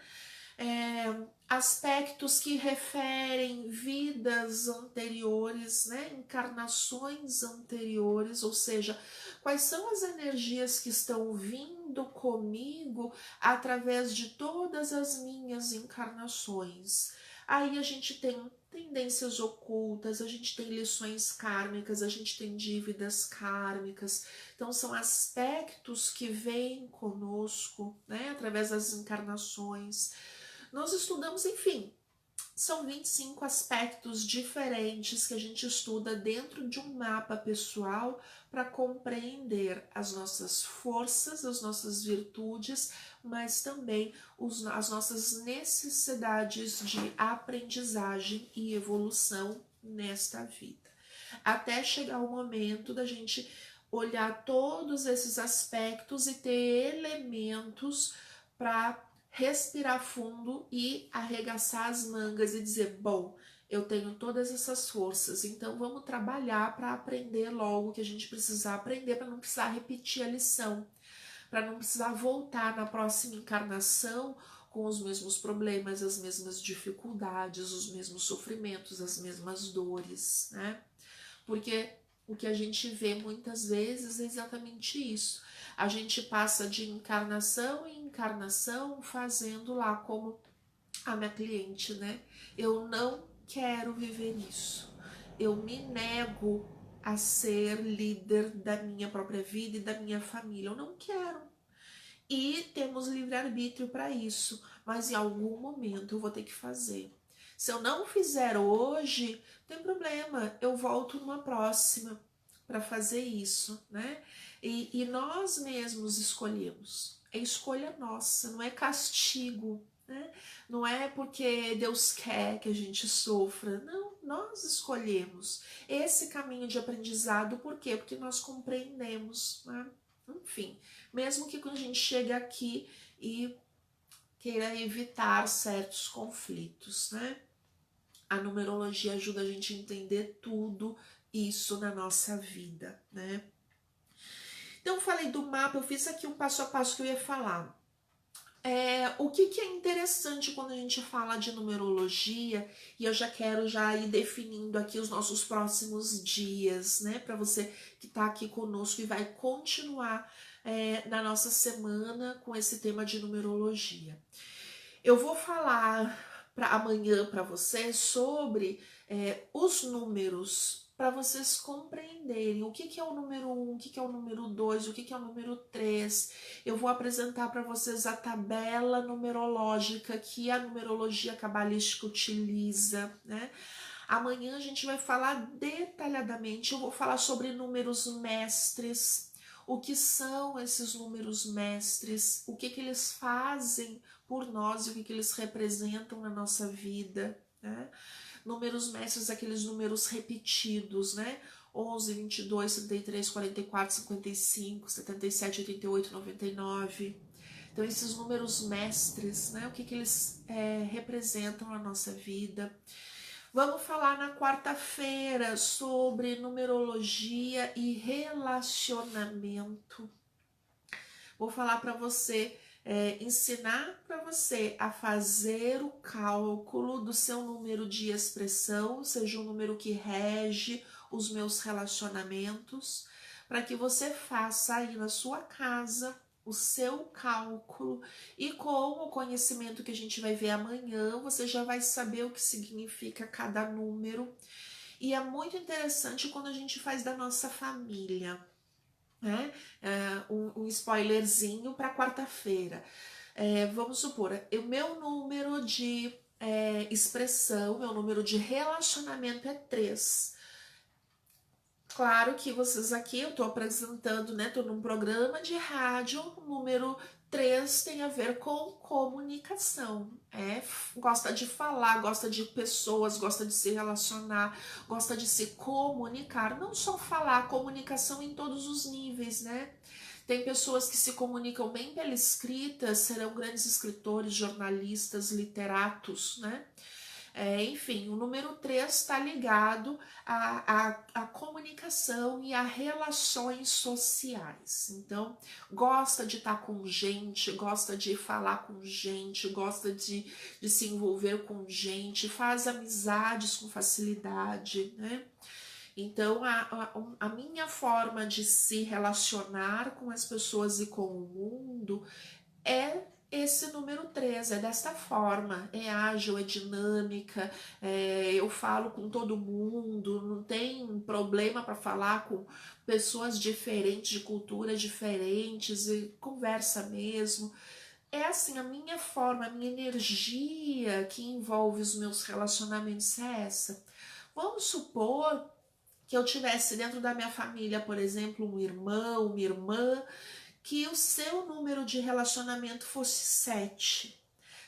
Aspectos que referem vidas anteriores, né, encarnações anteriores, ou seja, quais são as energias que estão vindo comigo através de todas as minhas encarnações. Aí a gente tem tendências ocultas, a gente tem lições kármicas, a gente tem dívidas kármicas. Então são aspectos que vêm conosco, né, através das encarnações. Nós estudamos, enfim, são 25 aspectos diferentes que a gente estuda dentro de um mapa pessoal para compreender as nossas forças, as nossas virtudes, mas também as nossas necessidades de aprendizagem e evolução nesta vida. Até chegar o momento da gente olhar todos esses aspectos e ter elementos para respirar fundo e arregaçar as mangas e dizer, bom, eu tenho todas essas forças, então vamos trabalhar para aprender logo o que a gente precisa aprender, para não precisar repetir a lição, para não precisar voltar na próxima encarnação com os mesmos problemas, as mesmas dificuldades, os mesmos sofrimentos, as mesmas dores, né? Porque o que a gente vê muitas vezes é exatamente isso. A gente passa de encarnação em encarnação fazendo lá como a minha cliente, né? Eu não quero viver isso. Eu me nego a ser líder da minha própria vida e da minha família. Eu não quero. E temos livre-arbítrio para isso, mas em algum momento eu vou ter que fazer. Se eu não fizer hoje, não tem problema, eu volto numa próxima para fazer isso, né? E nós mesmos escolhemos. É escolha nossa, não é castigo, né? Não é porque Deus quer que a gente sofra, não, nós escolhemos esse caminho de aprendizado, por quê? Porque nós compreendemos, né? Enfim, mesmo que quando a gente chega aqui e queira evitar certos conflitos, né? A numerologia ajuda a gente a entender tudo isso na nossa vida, né? Então, eu falei do mapa, eu fiz aqui um passo a passo que eu ia falar. O que é interessante quando a gente fala de numerologia, e eu já quero já ir definindo aqui os nossos próximos dias, né? Para você que está aqui conosco e vai continuar na nossa semana com esse tema de numerologia. Eu vou falar amanhã para vocês sobre os números, para vocês compreenderem o que é o número 1, o que é o número 2, o que é o número 3. Eu vou apresentar para vocês a tabela numerológica que a numerologia cabalística utiliza, né? Amanhã a gente vai falar detalhadamente, eu vou falar sobre números mestres, o que são esses números mestres, o que eles fazem por nós e o que eles representam na nossa vida, né? Números mestres, aqueles números repetidos, né? 11, 22, 33, 44, 55, 77, 88, 99. Então, esses números mestres, né? O que eles representam na nossa vida. Vamos falar na quarta-feira sobre numerologia e relacionamento. Vou falar para você, ensinar para você a fazer o cálculo do seu número de expressão, seja um número que rege os meus relacionamentos, para que você faça aí na sua casa o seu cálculo e com o conhecimento que a gente vai ver amanhã, você já vai saber o que significa cada número. E é muito interessante quando a gente faz da nossa família, né? Um spoilerzinho para quarta-feira. Vamos supor, o meu número de expressão, meu número de relacionamento é 3. Claro que vocês aqui, eu tô apresentando, né? Tô num programa de rádio, número 3 tem a ver com comunicação. Gosta de falar, gosta de pessoas, gosta de se relacionar, gosta de se comunicar. Não só falar, comunicação em todos os níveis, né? Tem pessoas que se comunicam bem pela escrita, serão grandes escritores, jornalistas, literatos, né? Enfim, o número 3 está ligado à comunicação e a relações sociais. Então, gosta de estar com gente, gosta de falar com gente, gosta de se envolver com gente, faz amizades com facilidade, né? Então, a minha forma de se relacionar com as pessoas e com o mundo é esse número 3, é desta forma, é ágil, é dinâmica, eu falo com todo mundo, não tem problema para falar com pessoas diferentes, de culturas diferentes, e conversa mesmo. É assim, a minha forma, a minha energia que envolve os meus relacionamentos é essa. Vamos supor que eu tivesse dentro da minha família, por exemplo, um irmão, uma irmã, que o seu número de relacionamento fosse 7.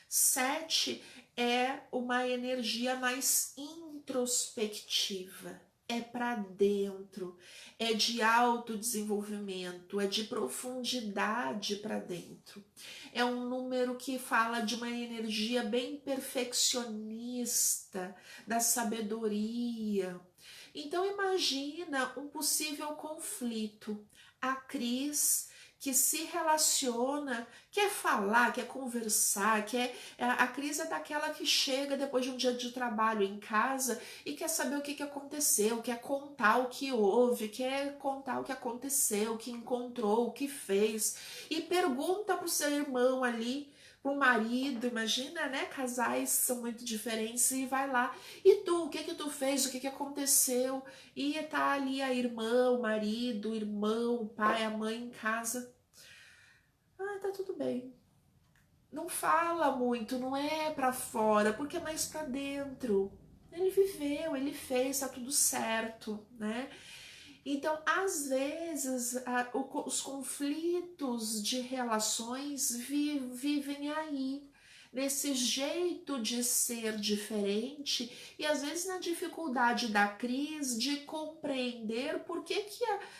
7 é uma energia mais introspectiva, é para dentro, é de autodesenvolvimento, é de profundidade para dentro. É um número que fala de uma energia bem perfeccionista, da sabedoria. Então imagina um possível conflito. A Cris que se relaciona, quer falar, quer conversar, a Cris é daquela que chega depois de um dia de trabalho em casa e quer saber o que aconteceu, quer contar o que houve, quer contar o que aconteceu, o que encontrou, o que fez, e pergunta pro seu irmão ali, pro marido, imagina, né, casais são muito diferentes, e vai lá, e tu, o que tu fez, o que aconteceu, e tá ali a irmã, o marido, o irmão, o pai, a mãe em casa. Ah, tá tudo bem. Não fala muito, não é pra fora, porque é mais pra dentro. Ele viveu, ele fez, tá tudo certo, né? Então, às vezes, os conflitos de relações vivem aí, nesse jeito de ser diferente e às vezes na dificuldade da Cris de compreender por que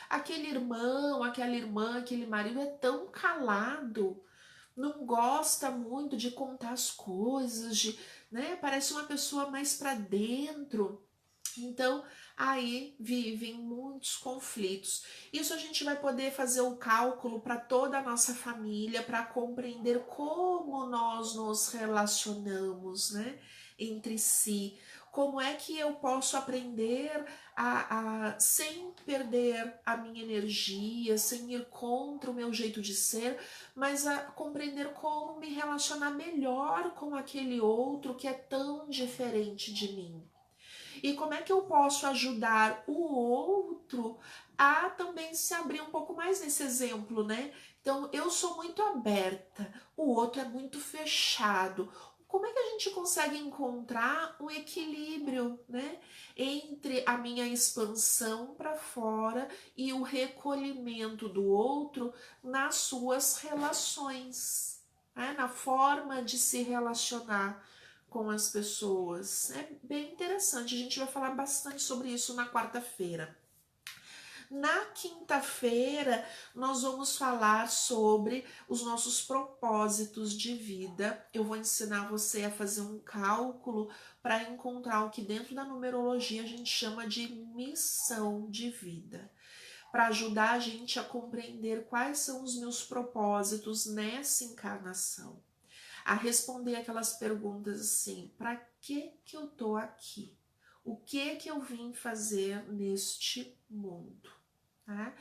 aquele irmão, aquela irmã, aquele marido é tão calado, não gosta muito de contar as coisas, né? Parece uma pessoa mais para dentro. Então, aí vivem muitos conflitos. Isso a gente vai poder fazer o cálculo para toda a nossa família, para compreender como nós nos relacionamos, né, entre si. Como é que eu posso aprender sem perder a minha energia, sem ir contra o meu jeito de ser, mas a compreender como me relacionar melhor com aquele outro que é tão diferente de mim. E como é que eu posso ajudar o outro a também se abrir um pouco mais nesse exemplo, né? Então, eu sou muito aberta, o outro é muito fechado. Como é que a gente consegue encontrar um equilíbrio, né, entre a minha expansão para fora e o recolhimento do outro nas suas relações, né, na forma de se relacionar com as pessoas? É bem interessante, a gente vai falar bastante sobre isso na quarta-feira. Na quinta-feira, nós vamos falar sobre os nossos propósitos de vida. Eu vou ensinar você a fazer um cálculo para encontrar o que dentro da numerologia a gente chama de missão de vida, para ajudar a gente a compreender quais são os meus propósitos nessa encarnação, a responder aquelas perguntas assim: para que eu tô aqui? O que eu vim fazer neste mundo? Tá?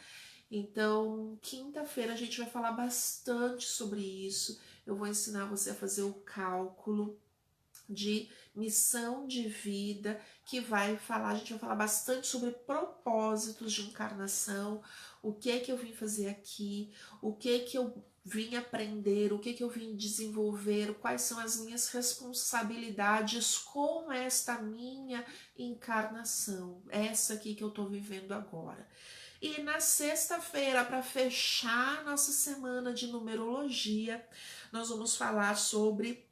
Então, quinta-feira a gente vai falar bastante sobre isso. Eu vou ensinar você a fazer o cálculo de missão de vida, que vai falar, a gente vai falar bastante sobre propósitos de encarnação, o que eu vim fazer aqui, o que eu vim aprender, o que eu vim desenvolver, quais são as minhas responsabilidades com esta minha encarnação, essa aqui que eu tô vivendo agora. E na sexta-feira, para fechar nossa semana de numerologia, nós vamos falar sobre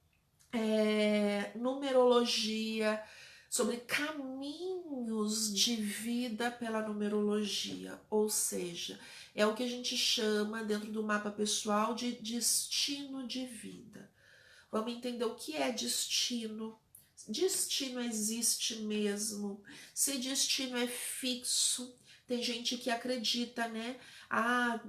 numerologia, sobre caminhos de vida pela numerologia, ou seja, é o que a gente chama dentro do mapa pessoal de destino de vida. Vamos entender o que é destino. Destino existe mesmo? Se destino é fixo, tem gente que acredita, né? Ah,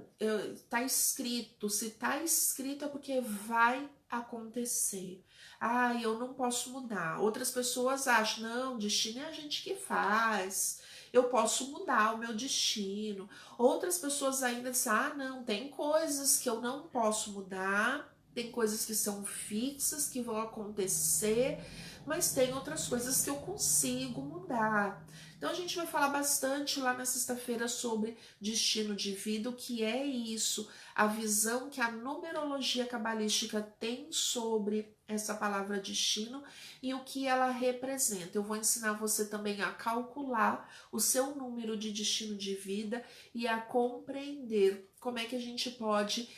tá escrito. Se tá escrito é porque vai acontecer. Ah, eu não posso mudar. Outras pessoas acham, não, destino é a gente que faz. Eu posso mudar o meu destino. Outras pessoas ainda dizem, ah, não, tem coisas que eu não posso mudar, tem coisas que são fixas, que vão acontecer, mas tem outras coisas que eu consigo mudar. Então a gente vai falar bastante lá na sexta-feira sobre destino de vida, o que é isso, a visão que a numerologia cabalística tem sobre essa palavra destino e o que ela representa. Eu vou ensinar você também a calcular o seu número de destino de vida e a compreender como é que a gente pode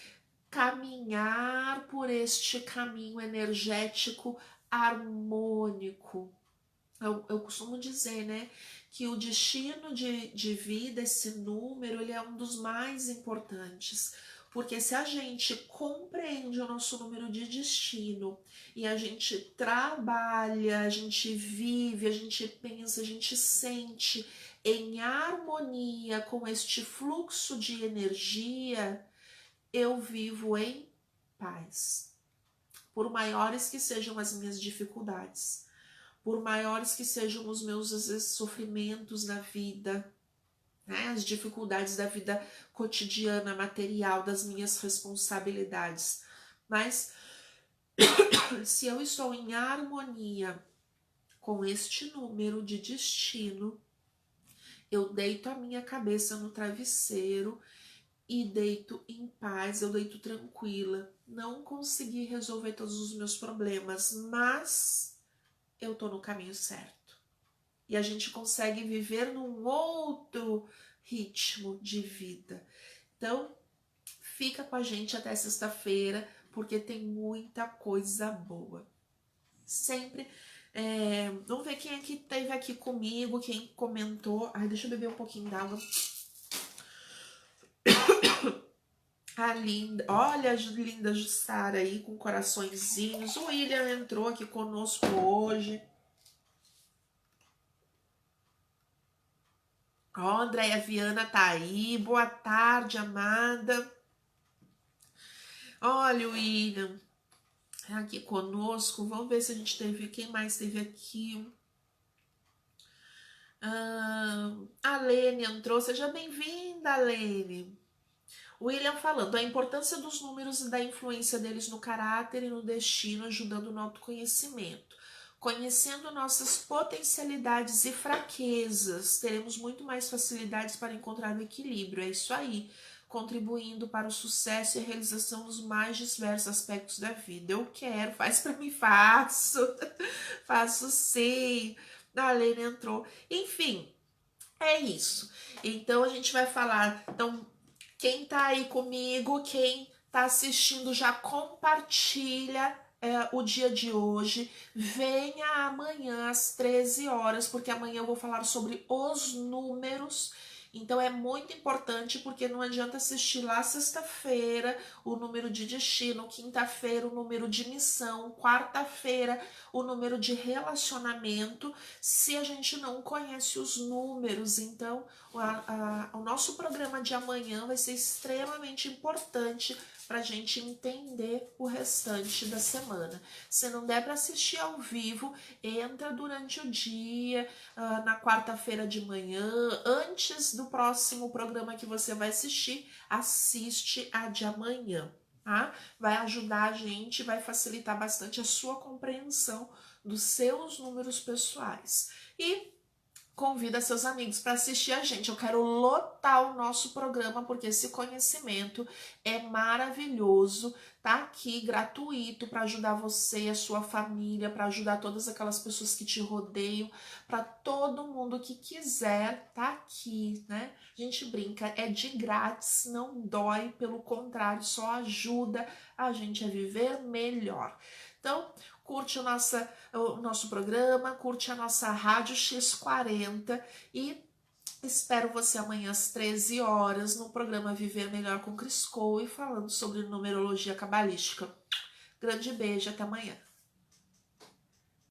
caminhar por este caminho energético harmônico. Eu costumo dizer, né, que o destino de vida, esse número, ele é um dos mais importantes. Porque se a gente compreende o nosso número de destino e a gente trabalha, a gente vive, a gente pensa, a gente sente em harmonia com este fluxo de energia, eu vivo em paz. Por maiores que sejam as minhas dificuldades, por maiores que sejam os meus às vezes, sofrimentos na vida, né? As dificuldades da vida cotidiana, material, das minhas responsabilidades. Mas se eu estou em harmonia com este número de destino, eu deito a minha cabeça no travesseiro e deito em paz, eu deito tranquila. Não consegui resolver todos os meus problemas, mas eu tô no caminho certo. E a gente consegue viver num outro ritmo de vida. Então, fica com a gente até sexta-feira, porque tem muita coisa boa. Sempre. Vamos ver quem é que esteve aqui comigo, quem comentou. Ai, deixa eu beber um pouquinho d'água. A linda, olha a linda Jussara aí com coraçõezinhos. O William entrou aqui conosco hoje. Ó, a Andréia Viana tá aí. Boa tarde, amada. Olha o William aqui conosco. Vamos ver se a gente teve. Quem mais teve aqui? A Lene entrou. Seja bem-vinda, Lene. William falando, a importância dos números e da influência deles no caráter e no destino, ajudando no autoconhecimento. Conhecendo nossas potencialidades e fraquezas, teremos muito mais facilidades para encontrar o equilíbrio. É isso aí, contribuindo para o sucesso e a realização dos mais diversos aspectos da vida. Eu quero, faz para mim, faço. Faço sim. A Lene entrou. Enfim, é isso. Então a gente vai falar. Então, quem tá aí comigo, quem tá assistindo, já compartilha o dia de hoje. Venha amanhã às 13 horas, porque amanhã eu vou falar sobre os números. Então é muito importante, porque não adianta assistir lá sexta-feira o número de destino, quinta-feira o número de missão, quarta-feira o número de relacionamento, se a gente não conhece os números. Então o nosso programa de amanhã vai ser extremamente importante para a gente entender o restante da semana. Se não der para assistir ao vivo, entra durante o dia, na quarta-feira de manhã, antes do próximo programa que você vai assistir, assiste a de amanhã, tá? Vai ajudar a gente, vai facilitar bastante a sua compreensão dos seus números pessoais. E convida seus amigos para assistir a gente. Eu quero lotar o nosso programa, porque esse conhecimento é maravilhoso, tá aqui gratuito para ajudar você, a sua família, para ajudar todas aquelas pessoas que te rodeiam, para todo mundo que quiser, tá aqui, né? A gente brinca, é de grátis, não dói, pelo contrário, só ajuda a gente a viver melhor. Então, curte o nosso programa, curte a nossa Rádio X40 e espero você amanhã às 13 horas no programa Viver Melhor com Cris Cole, falando sobre numerologia cabalística. Grande beijo, até amanhã.